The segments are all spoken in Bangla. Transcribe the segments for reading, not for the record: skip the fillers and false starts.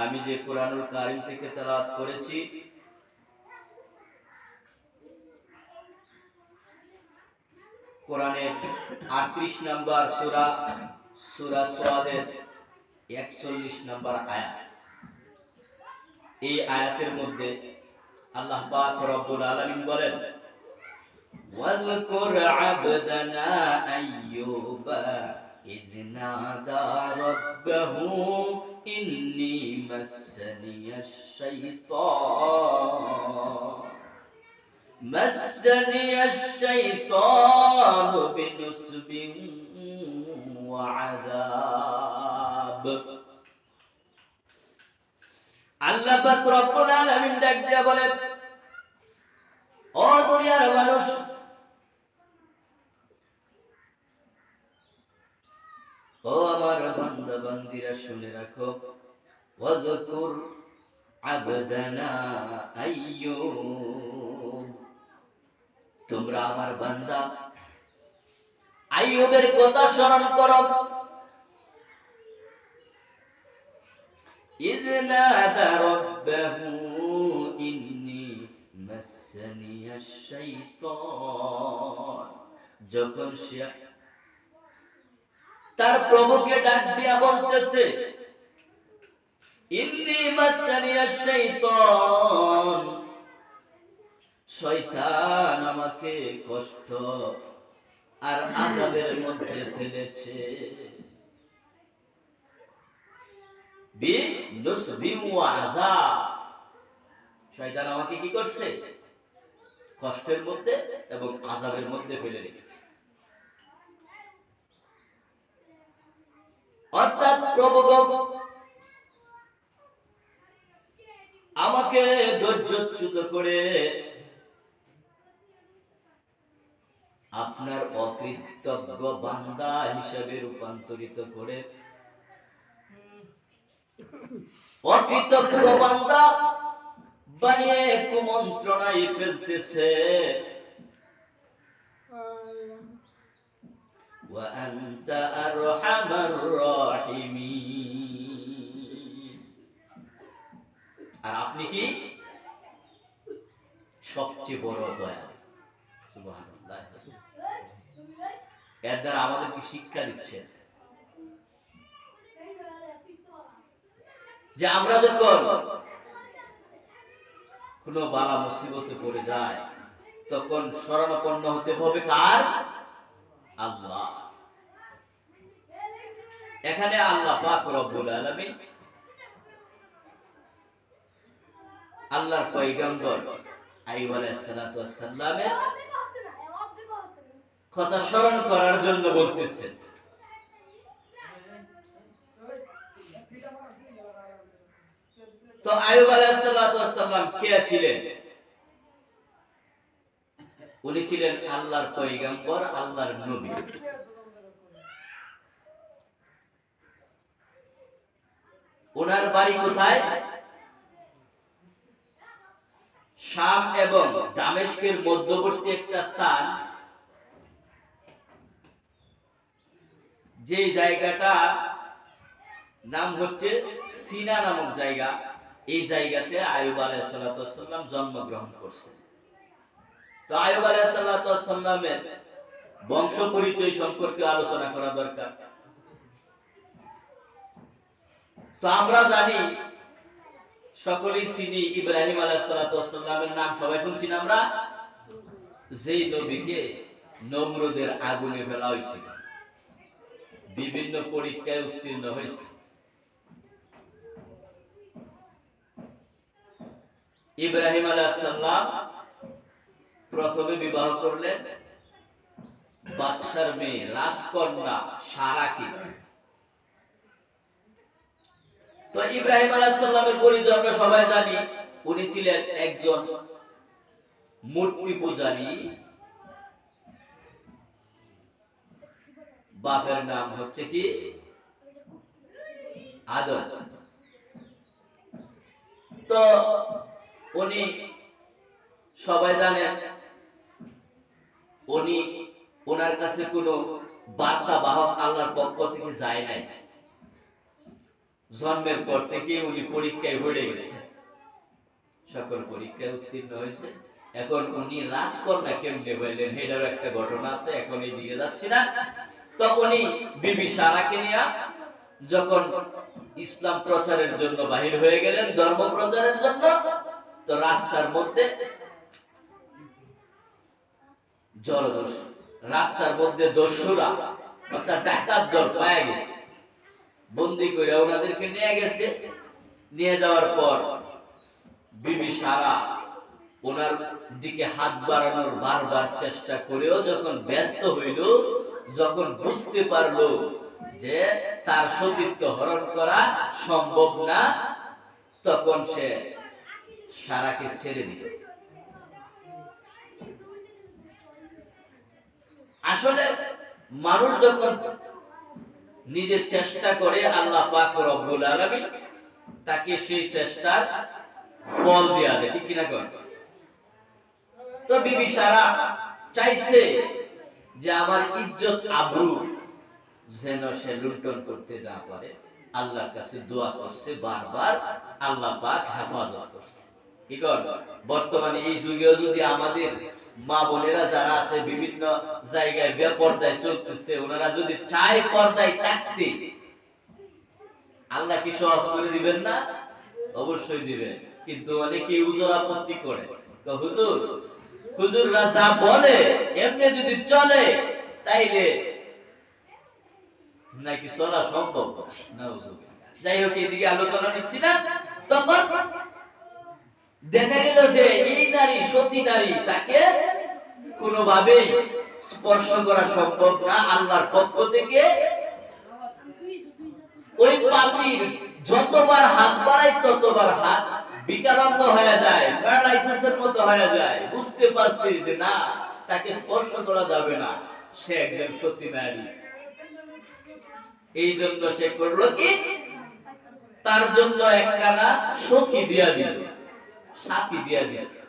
আমি যে কুরআনুল কারীম থেকে তেলাওয়াত করেছি কোরআনের 38 নম্বর সূরা সূরা সাদের 41 নম্বর আয়াত। এই আয়াতের মধ্যে আল্লাহ পাক রব্বুল আলামিন বলেন, ওয়াযকুর আবদানা আইয়ুবা ইয নাদা রাব্বাহু ইন্নী মাসসানিয়াশ শাইতানু বিনুসবিন ওয়া আযাব। আল্লাহ পাক রব্বুল আলামিন ডাক দিয়া বলেন, ও দুনিয়ার মানুষ, ও আমার বান্দা বান্দীরা শুনে রাখো, ওয়াযকুর আবদানা আইয়ুব, তোমরা আমার বান্দা আইয়ুবের কথা স্মরণ করো। ইয নাদা রাব্বাহু ইন্নী মাসসানিয়াশ শাইতান, যখন সে তার প্রভুকে ডাক দিয়া বলতেছে, ইন্নী মাসসানিয়াশ শাইতান, শয়তান আমাকে কষ্ট আর আযাবের মধ্যে ফেলেছে। বিনুসবিন ওয়া আযাব, শয়তান আমাকে কি করছে? কষ্টের মধ্যে এবং আযাবের মধ্যে ফেলে রেখেছে। অর্থাৎ প্রভু আমাকে ধৈর্যচ্যুত করে আপনার অকৃতজ্ঞ বান্দা হিসেবে রূপান্তরিত করে, অকৃতজ্ঞ বান্দা বানিয়ে কুমন্ত্রণায় ফেলতেছে। ওয়া আনতা আরহামার রাহিমিন, আর আপনি কি সবচেয়ে বড় দয়ালু। সুবহানাল্লাহ। এর দ্বারা আমাদেরকে শিক্ষা দিচ্ছে যে আমরা যখন কোন বালা মুসিবতে পড়ে যায় তখন শরণাপন্ন হতে হবে কার? আল্লাহ। এখানে আল্লাহ পাক রব্বুল আলামিন আল্লাহর পয়গম্বর আইয়ুব আলাইহিস সালাতু ওয়াস সালামের কথা স্মরণ করার জন্য বলতেছেন। তো আইয়ুব আলাইহিস সালাতু ওয়াস সালাম কে ছিলেন? উনি ছিলেন আল্লাহর পয়গম্বর, আল্লাহর নবী। ওনার বাড়ি কোথায়? শাম এবং দামেস্কের মধ্যবর্তী একটা স্থান, যে জায়গাটা নাম হচ্ছে সিনা নামক জায়গা। এই জায়গাতে আইয়ুব আলাইহিস সালাতু ওয়াস সালাম জন্মগ্রহণ করছেন। তো আইয়ুব আলাইহিস সালাতু ওয়াস সালামের বংশ পরিচয় সম্পর্কে আলোচনা করা দরকার। তো আমরা জানি, সকলেই চিনি ইব্রাহিম আলাইহিস সালাতু ওয়াস সালামের নাম সবাই শুনছি না আমরা, যেই নবীকে নমরুদের আগুনে ফেলা হয়েছিল, বিভিন্ন পরীক্ষায় উত্তীর্ণ হয়েছে। ইব্রাহিম আলাইহিস সালাম প্রথমে বিবাহ করলেন বাদশার মেয়ে রাজকন্যা সারাকে। তো ইব্রাহিম আলাইহিস সালামের পরিচয় আমরা সবাই জানি, উনি ছিলেন একজন মূর্তি পূজারী। বাপের নাম হচ্ছে কি? আদম। তো উনি সবাই জানেন, উনি ওনার কাছে কোনো বার্তা বাহক আল্লাহর পক্ষ থেকে যায় নাই। জন্মের পর থেকে উনি পরীক্ষায় পড়ে গেছে, সকল পরীক্ষায় উত্তীর্ণ হয়েছে। এখন উনি রাজকন্যা কেমনে হইলেন এটারও একটা ঘটনা আছে, এখন এই দিকে যাচ্ছি না। তখনই বিবি সারাকে নিয়ে যখন ইসলাম প্রচারের জন্য বাহির হয়ে গেলেন, ধর্ম প্রচারের জন্য, তো রাস্তার মধ্যে জলদস্যু, রাস্তার মধ্যে দস্যুরা অর্থাৎ ডাকাত দল পাওয়া গেছে, বন্দী করে ওনাদেরকে নিয়ে গেছে। নিয়ে যাওয়ার পর বিবি সারা ওনার দিকে হাত বাড়ানোর বারবার চেষ্টা করেও যখন ব্যর্থ হইল, যখন বুঝতে পারলো যে তার সতীত্ব হরণ করা সম্ভব না, তখন সে সারাকে ছেড়ে দিল। আসলে মানুষ যখন নিজের চেষ্টা করে, আল্লাহ পাক রব্বুল আলামিন তাকে সেই চেষ্টার ফল দেয়া দেয়, ঠিক কিনা কন? তো বিবি সারা চাইছে যে আমার ইজ্জত আবরু যেন সে লুণ্ঠন করতে না পারে, আল্লাহর কাছে দোয়া করছে বারবার, আল্লাহ পাক হেফাজত করছে। কি কর, বর্তমানে এই যুগেও যদি আমাদের মা বোনেরা যারা আছে বিভিন্ন জায়গায় বেপরদায় চলতেছে, ওনারা যদি চায় পর্দায় থাকতে, আল্লাহ কি সহজ করে দিবেন না? অবশ্যই দিবেন। কিন্তু অনেকে হুজুর আপত্তি করে, হুজুর হুজুররা যা বলে এমনি যদি চলে তাইলে নাকি চলা সম্ভব না। হুজুর যাই হোক, এদিকে আলোচনা নিচ্ছি না। তখন দেখা গেল যে এই নারী, সতী নারী, তাকে কোনোভাবেই স্পর্শ করা সম্ভব না আল্লাহর পক্ষ থেকে। ওই পাপীর যতবার হাত বাড়ায় ততবার হাত বিকলাঙ্গ হয়ে যায়, প্যারালাইসিসের মতো হয়ে যায়। বুঝতে পারছি যে না, তাকে স্পর্শ করা যাবে না, সে একজন সতী নারী। এই জন্য সে করলো কি, তার জন্য একখানা সখী দিয়া দিল, সাথী দিয়া দিছে,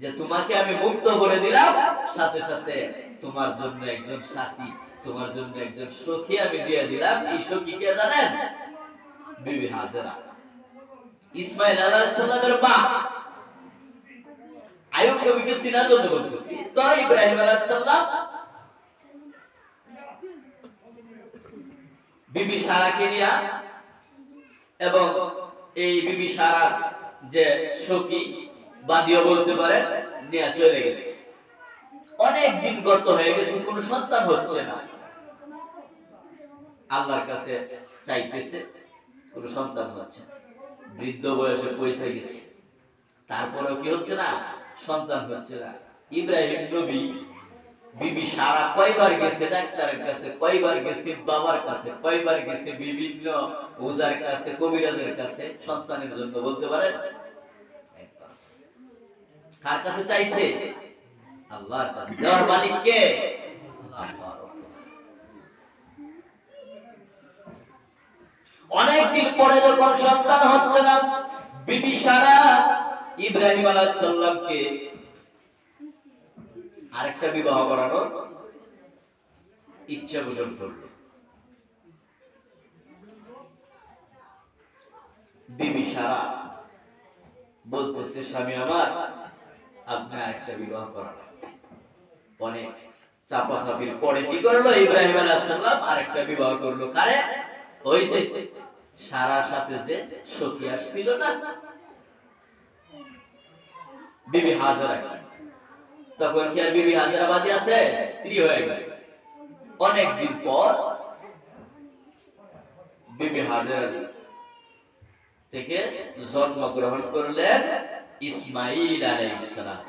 যে তোমাকে আমি মুক্ত করে দিলাম, সাথে সাথে তোমার জন্য একজন সাথী, তোমার জন্য একজন সখী আমি দিয়ে দিলাম। এই সখী কে জানেন? বিবি হাজেরা, ইসমাইল আলাইহিস সালামের মা। আইয়ুব নবীকে চিনার জন্য বলতেছি। তো ইব্রাহিম আলাইহিস সালাম বিবি সারাকে নিয়ে, এবং এই বিবি সারার যে সখী বাদিও বলতে পারেন, নিয়ে চলে গেছে। অনেক দিন গত হয়ে গেছে, কোনো সন্তান হচ্ছে না। আল্লাহর কাছে চাইতেছে, কোনো সন্তান হচ্ছে না। বৃদ্ধ বয়সে পয়সা গেছে, তারপরেও কি হচ্ছে না, সন্তান হচ্ছে না। ইব্রাহিম নবী বিবি সারা কয়বার গেছে ডাক্তারের কাছে, কয়বার গেছে বাবার কাছে, কয়বার গেছে বিভিন্ন ওজার কাছে, কবিরাজের কাছে সন্তানের জন্য, বলতে পারেন? কার কাছে চাইছে? আল্লাহর কাছে। দেওয়ার মালিক কে? আল্লাহ। অনেকদিন পরে যখন সন্তান হচ্ছে না, বিবি সারা ইব্রাহিম আলাইহিস সালামকে আরেকটা বিবাহ করানোর ইচ্ছা পোষণ করল। বিবি সারা বলতেছে, স্বামী আমার, আপনি আরেকটা বিবাহ করানো। অনেক চাপাচাপির পরে কি করলো, ইব্রাহিম আলাইহিস সালাম আরেকটা বিবাহ করলো। কারে? ওই যে সারার সাথে যে সখী আসছিল না, বিবি হাজেরা। তখন কি আর বিবি হাজেরা বাদী আছে? স্ত্রী হয়ে গেছে। অনেকদিন পর বিবি হাজেরা থেকে জন্মগ্রহণ করলেন ইসমাইল আলাইহিস সালাম।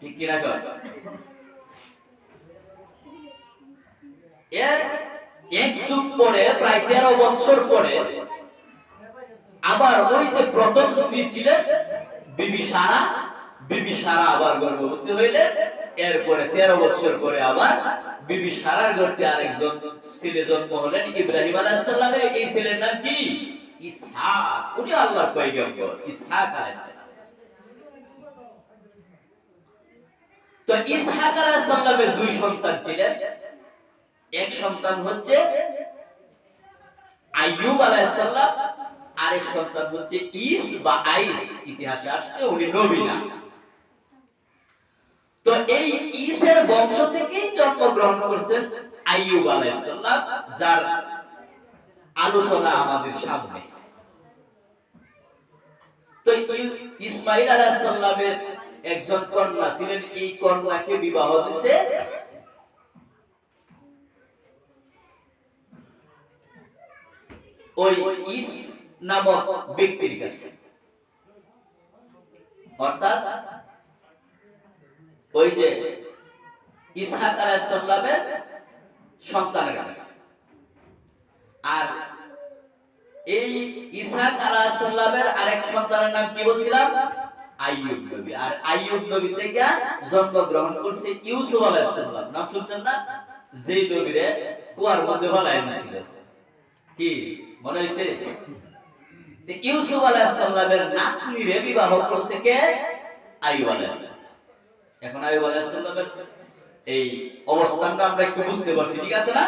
ঠিক কি না? এর এক যুগ পরে, প্রায় 13 বছর পরে, আবার ওই যে প্রথম স্ত্রী ছিলেন বিবি সারা, বিবি সারা আবার গর্ভবতী হইলেন। এরপরে 13 বছর পরে আবার বিবি সারার গর্ভে আরেকজন ছেলে জন্ম হলেন, ইব্রাহিম আলাইহিস সালামের। এই ছেলের নাম কি? ইসহাক। উনি আল্লাহর পয়গম্বর, ইসহাক আলাইহিস সালাম। তো ইসহাক আলাইহিস সালামের দুই সন্তান ছিলেন। এক সন্তান হচ্ছে আইয়ুব আলাইহিস সালাম, আরেক সন্তান হচ্ছে ইস বা আইস, ইতিহাসে আসছে উনি নবী না। তো এই ইসের বংশ থেকেই জন্মগ্রহণ করছেন আইয়ুব আলাইহিস সালাম, যার আলোচনা আমাদের সামনে। তো ইসমাঈল আলাইহিস সালামের একজন কন্যা ছিলেন, এই কন্যাকে বিবাহ দিয়েছে ওই ইস নামক ব্যক্তির কাছে, অর্থাৎ ওই যে ইসহাক আলাইহিস সালামের সন্তানের কাছে। আর এই ইসহাক আলাইহিস সালামের আরেক সন্তানের নাম কি বলছিলাম? আইয়ুব নবী। আর আইয়ুব নবী থেকে জন্মগ্রহণ করছে ইউসুফ আলাইহিস সালাম। নাম শুনছেন না? যেই নবীরে কুয়ার মধ্যে ফেলাই দিয়েছিল, কি মনে হইছে? ইউসুফ আলাইহিস সালামের নাতনিরে বিবাহ করছে কে? আইয়ুব আলাইহিস সালাম। এখন আইয়ুব আলাইহিস সালামের এই অবস্থানটা আমরা একটু বুঝতে পারছি, ঠিক আছে না?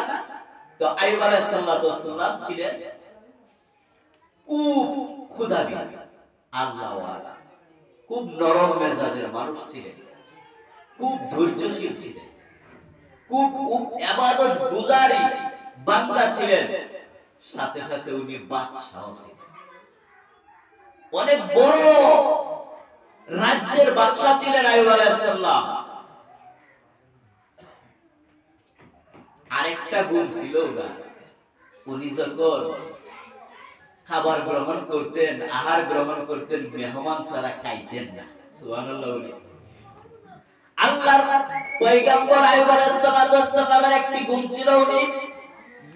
তো আইয়ুব আলাইহিস সালাম ছিলেন খুব ক্ষুধাবী, আল্লাহ ওয়ালা, খুব নরম মেজাজের মানুষ ছিলেন, খুব ধৈর্যশীল ছিলেন, খুব ইবাদত গুজারি বান্দা ছিলেন। সাথে সাথে উনি বাদশাহ ছিলেন, অনেক বড় রাজ্যের বাদশাহ ছিলেন আইয়ুব আলাইহিস সালাম। আরেকটা গুণ ছিল না, উনি যখন খাবার গ্রহণ করতেন, আহার গ্রহণ করতেন, মেহমান ছাড়া খাইতেন না। সুবহানাল্লাহ। আল্লাহর পয়গম্বর আইয়ুব আলাইহিস সালামের একটি গুণ ছিল, উনি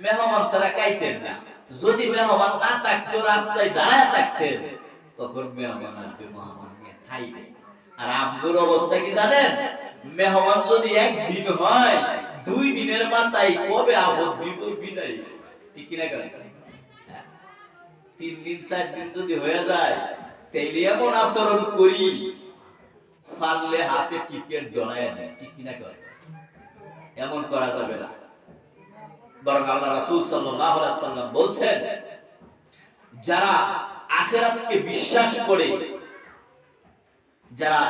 মেহমান ছাড়া খাইতেন না। যদি মেহমান না থাকতো, রাস্তায় দাঁড়ায় থাকতেন, তখন মেহমান আসবে, মেহমান নিয়ে খাইবে। আর আমগুর অবস্থা কি জানেন? মেহমান যদি একদিন হয়, 2 দিনের মাথায় কবে আপদ বিদায়, ঠিক কিনা করে? 3 দিন 4 দিন যদি হয়ে যায়, তাইলে এমন আচরণ করি, পারলে হাতে টিকেট জড়ায় দেয়, ঠিক কিনা করে? এমন করা যাবে না। বরং আল্লাহ রাসূল সাল্লাল্লাহু আলাইহি ওয়াসাল্লাম বলছেন, যারা আখিরাতকে বিশ্বাস করে, যারা